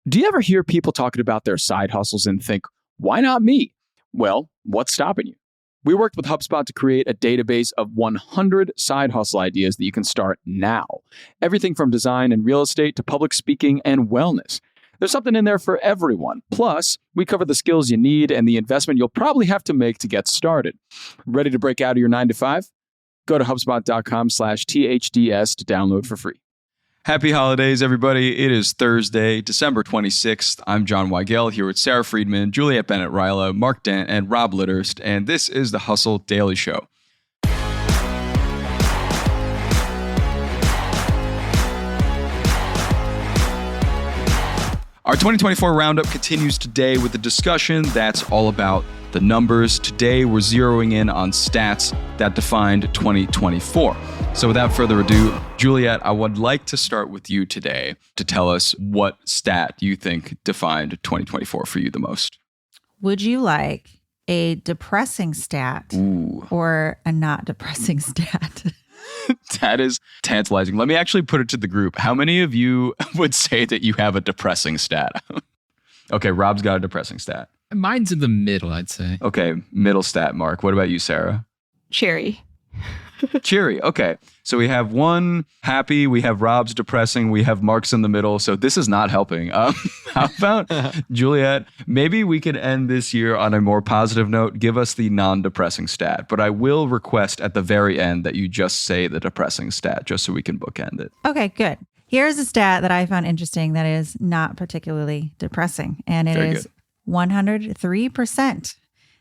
Do you ever hear people talking about their side hustles and think, why not me? Well, what's stopping you? We worked with HubSpot to create a database of 100 side hustle ideas that you can start now. Everything from design and real estate to public speaking and wellness. There's something in there for everyone. Plus, we cover the skills you need and the investment you'll probably have to make to get started. Ready to break out of your 9-to-5? Go to HubSpot.com/THDS to download for free. Happy holidays, everybody. It is Thursday, December 26th. I'm Jon Weigell here with Sara Friedman, Juliet Bennett, Mark Dent, and Rob Litterst, and this is the Hustle Daily Show. Our 2024 roundup continues today with a discussion that's all about the numbers. Today, we're zeroing in on stats that defined 2024. So without further ado, Juliet, I would like to start with you today to tell us what stat you think defined 2024 for you the most. Would you like a depressing stat or a not depressing stat? That is tantalizing. Let me actually put it to the group. How many of you would say that you have a depressing stat? Okay, Rob's got a depressing stat. Mine's in the middle, I'd say. Okay, middle stat, Mark. What about you, Sara? Cheery. Cheery. Okay. So we have one happy, we have Rob's depressing, we have Mark's in the middle. So this is not helping. How about Juliet? Maybe we could end this year on a more positive note. Give us the non-depressing stat. But I will request at the very end that you just say the depressing stat, just so we can bookend it. Okay, good. Here's a stat that I found interesting that is not particularly depressing. And it is 103%.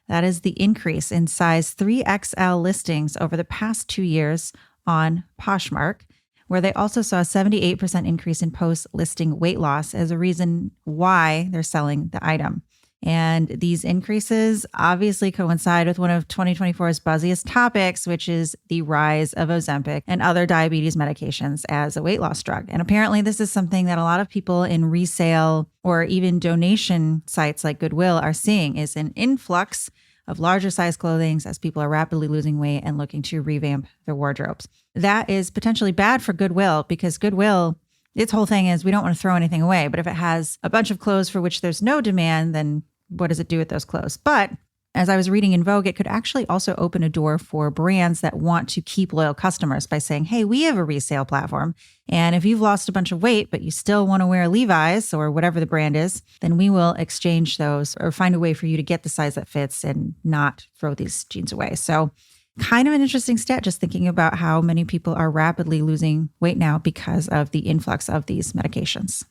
That is the increase in size 3XL listings over the past 2 years on Poshmark, where they also saw a 78% increase in post-listing weight loss as a reason why they're selling the item. And these increases obviously coincide with one of 2024's buzziest topics, which is the rise of Ozempic and other diabetes medications as a weight loss drug. And apparently this is something that a lot of people in resale or even donation sites like Goodwill are seeing, is an influx of larger size clothing as people are rapidly losing weight and looking to revamp their wardrobes. That is potentially bad for Goodwill because Goodwill, its whole thing is we don't want to throw anything away. But if it has a bunch of clothes for which there's no demand, then what does it do with those clothes? But as I was reading in Vogue, it could actually also open a door for brands that want to keep loyal customers by saying, hey, we have a resale platform. And if you've lost a bunch of weight, but you still want to wear Levi's or whatever the brand is, then we will exchange those or find a way for you to get the size that fits and not throw these jeans away. So kind of an interesting stat, just thinking about how many people are rapidly losing weight now because of the influx of these medications.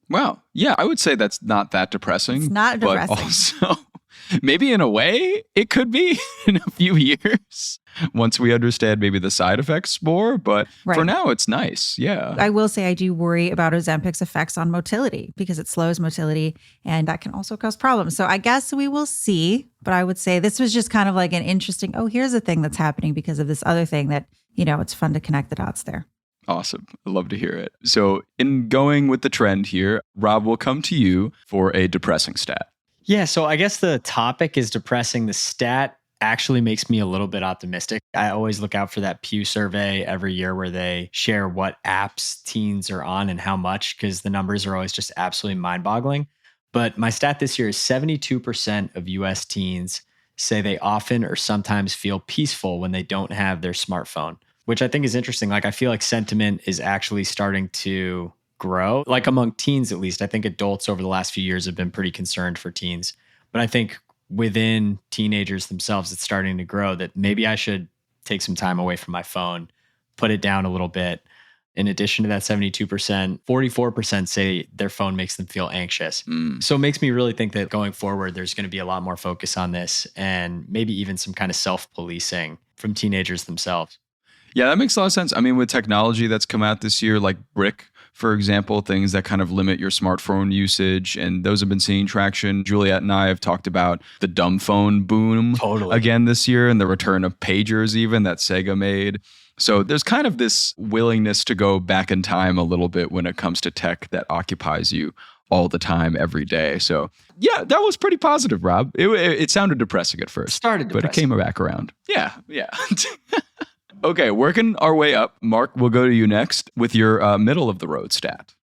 Wow. Yeah, I would say that's not that depressing. It's not depressing. But also, maybe in a way, it could be in a few years once we understand maybe the side effects more. But for now, it's nice. Yeah. I will say I do worry about Ozempic's effects on motility because it slows motility and that can also cause problems. So I guess we will see. But I would say this was just kind of like an interesting, here's a thing that's happening because of this other thing that, it's fun to connect the dots there. Awesome. I love to hear it. So in going with the trend here, Rob will come to you for a depressing stat. Yeah, so I guess the topic is depressing. The stat actually makes me a little bit optimistic. I always look out for that Pew survey every year where they share what apps teens are on and how much, because the numbers are always just absolutely mind-boggling. But my stat this year is 72% of US teens say they often or sometimes feel peaceful when they don't have their smartphone, which I think is interesting. Like, I feel like sentiment is actually starting to grow, like among teens, at least. I think adults over the last few years have been pretty concerned for teens, but I think within teenagers themselves, it's starting to grow that maybe I should take some time away from my phone, put it down a little bit. In addition to that 72%, 44% say their phone makes them feel anxious. So it makes me really think that going forward, there's going to be a lot more focus on this and maybe even some kind of self-policing from teenagers themselves. Yeah, that makes a lot of sense. I mean, with technology that's come out this year, like Brick, for example, things that kind of limit your smartphone usage, and those have been seeing traction. Juliet and I have talked about the dumb phone boom again this year and the return of pagers even that Sega made. So there's kind of this willingness to go back in time a little bit when it comes to tech that occupies you all the time, every day. So yeah, that was pretty positive, Rob. It sounded depressing at first, but it came back around. Yeah. Okay, working our way up. Mark, we'll go to you next with your middle of the road stat.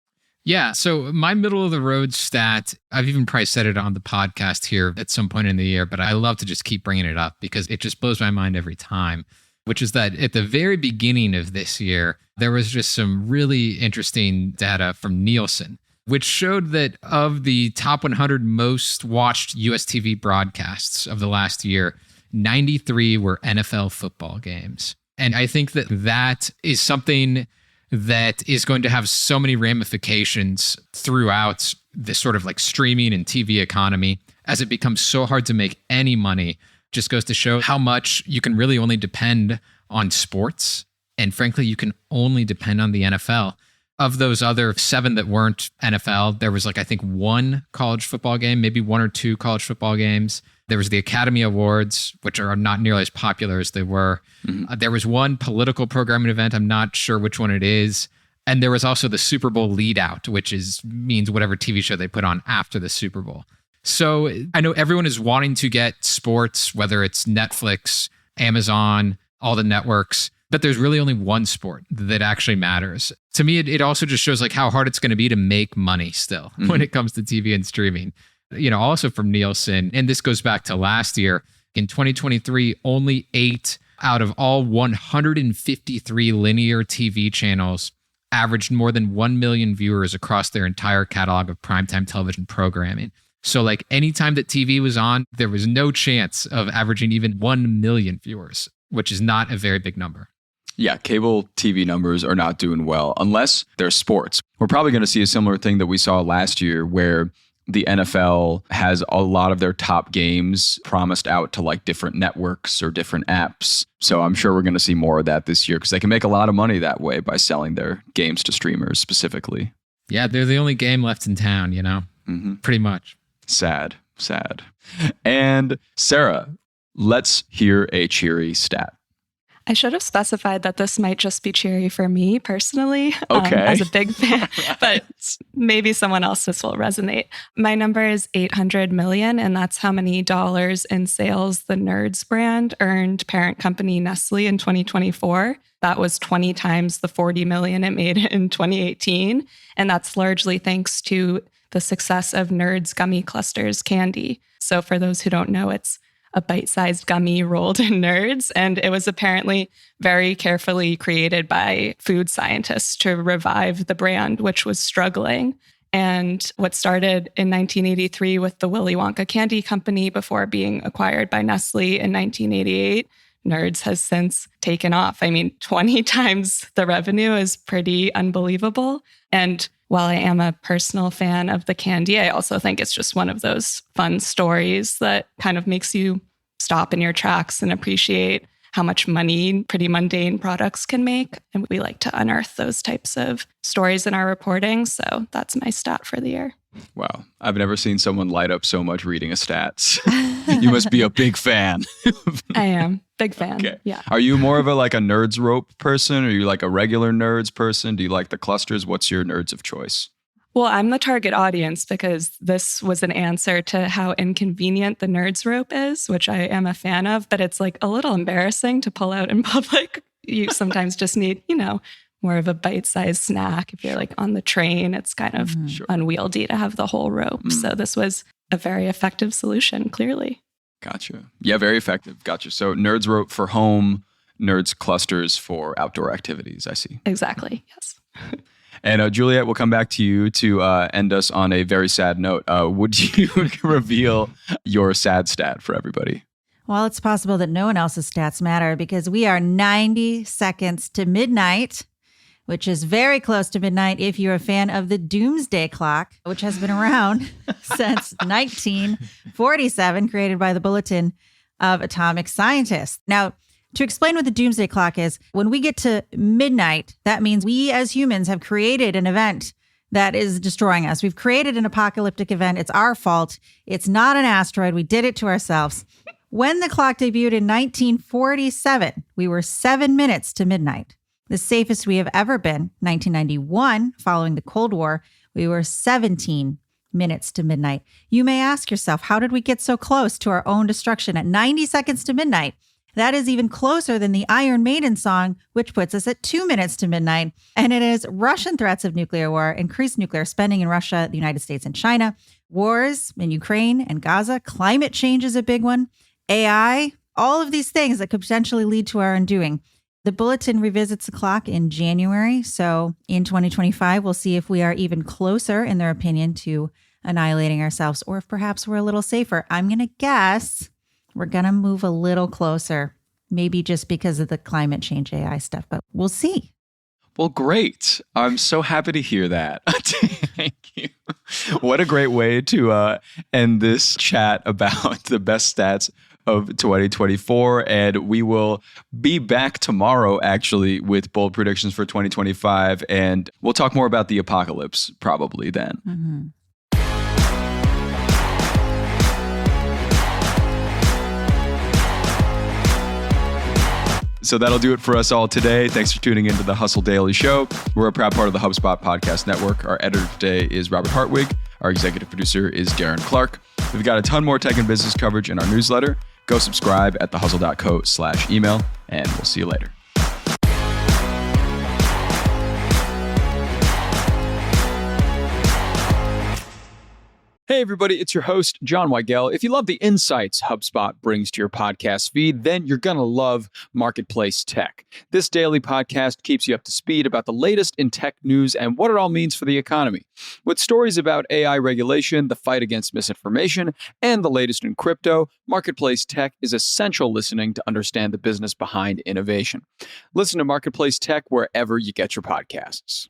Yeah. So my middle of the road stat, I've even probably said it on the podcast here at some point in the year, but I love to just keep bringing it up because it just blows my mind every time, which is that at the very beginning of this year, there was just some really interesting data from Nielsen, which showed that of the top 100 most watched US TV broadcasts of the last year, 93 were NFL football games. And I think that that is something that is going to have so many ramifications throughout this sort of like streaming and TV economy as it becomes so hard to make any money. Just goes to show how much you can really only depend on sports. And frankly, you can only depend on the NFL. Of those other 7 that weren't NFL, there was I think 1 college football game, maybe 1 or 2 college football games. There was the Academy Awards, which are not nearly as popular as they were. Mm-hmm. There was 1 political programming event. I'm not sure which one it is. And there was also the Super Bowl lead out, which means whatever TV show they put on after the Super Bowl. So I know everyone is wanting to get sports, whether it's Netflix, Amazon, all the networks, but there's really only one sport that actually matters. To me, it also just shows how hard it's going to be to make money still when it comes to TV and streaming. Also from Nielsen, and this goes back to last year, in 2023, only 8 out of all 153 linear TV channels averaged more than 1 million viewers across their entire catalog of primetime television programming. So anytime that TV was on, there was no chance of averaging even 1 million viewers, which is not a very big number. Yeah, cable TV numbers are not doing well unless they're sports. We're probably going to see a similar thing that we saw last year where the NFL has a lot of their top games promised out to different networks or different apps. So I'm sure we're going to see more of that this year because they can make a lot of money that way by selling their games to streamers specifically. Yeah, they're the only game left in town, pretty much. Sad. And Sarah, let's hear a cheery stat. I should have specified that this might just be cheery for me personally, okay. As a big fan, but maybe someone else this will resonate. My number is 800 million, and that's how many dollars in sales the Nerds brand earned parent company Nestle in 2024. That was 20 times the 40 million it made in 2018. And that's largely thanks to the success of Nerds Gummy Clusters candy. So for those who don't know, it's a bite-sized gummy rolled in Nerds. And it was apparently very carefully created by food scientists to revive the brand, which was struggling. And what started in 1983 with the Willy Wonka Candy Company before being acquired by Nestle in 1988, Nerds has since taken off. 20 times the revenue is pretty unbelievable. And while I am a personal fan of the candy, I also think it's just one of those fun stories that kind of makes you stop in your tracks and appreciate how much money pretty mundane products can make. And we like to unearth those types of stories in our reporting. So that's my stat for the year. Wow. I've never seen someone light up so much reading a stats. You must be a big fan. I am. Big fan. Okay. Yeah. Are you more of a Nerds rope person? Or are you a regular Nerds person? Do you like the clusters? What's your Nerds of choice? Well, I'm the target audience because this was an answer to how inconvenient the Nerds rope is, which I am a fan of, but it's a little embarrassing to pull out in public. You sometimes just need, more of a bite-sized snack. If you're on the train, it's kind of unwieldy to have the whole rope. So this was a very effective solution, clearly. Gotcha. Yeah, very effective. Gotcha. So Nerds rope for home, Nerds clusters for outdoor activities. I see. Exactly. Yes. And Juliet, we'll come back to you to end us on a very sad note. Would you reveal your sad stat for everybody? Well, it's possible that no one else's stats matter because we are 90 seconds to midnight, which is very close to midnight if you're a fan of the Doomsday Clock, which has been around since 1947, created by the Bulletin of Atomic Scientists. Now, to explain what the Doomsday Clock is, when we get to midnight, that means we as humans have created an event that is destroying us. We've created an apocalyptic event. It's our fault. It's not an asteroid. We did it to ourselves. When the clock debuted in 1947, we were 7 minutes to midnight. The safest we have ever been, 1991, following the Cold War, we were 17 minutes to midnight. You may ask yourself, how did we get so close to our own destruction at 90 seconds to midnight? That is even closer than the Iron Maiden song, which puts us at 2 minutes to midnight. And it is Russian threats of nuclear war, increased nuclear spending in Russia, the United States, and China, wars in Ukraine and Gaza, climate change is a big one, AI, all of these things that could potentially lead to our undoing. The bulletin revisits the clock in January. So in 2025, we'll see if we are even closer, in their opinion, to annihilating ourselves, or if perhaps we're a little safer. I'm going to guess we're going to move a little closer, maybe just because of the climate change AI stuff, but we'll see. Well, great. I'm so happy to hear that. Thank you. What a great way to end this chat about the best stats of 2024. And we will be back tomorrow, actually, with bold predictions for 2025. And we'll talk more about the apocalypse probably then. Mm-hmm. So that'll do it for us all today. Thanks for tuning into the Hustle Daily Show. We're a proud part of the HubSpot Podcast Network. Our editor today is Robert Hartwig. Our executive producer is Darren Clark. We've got a ton more tech and business coverage in our newsletter. Go subscribe at thehustle.co/email, and we'll see you later. Hey everybody, it's your host, Jon Weigell. If you love the insights HubSpot brings to your podcast feed, then you're going to love Marketplace Tech. This daily podcast keeps you up to speed about the latest in tech news and what it all means for the economy. With stories about AI regulation, the fight against misinformation, and the latest in crypto, Marketplace Tech is essential listening to understand the business behind innovation. Listen to Marketplace Tech wherever you get your podcasts.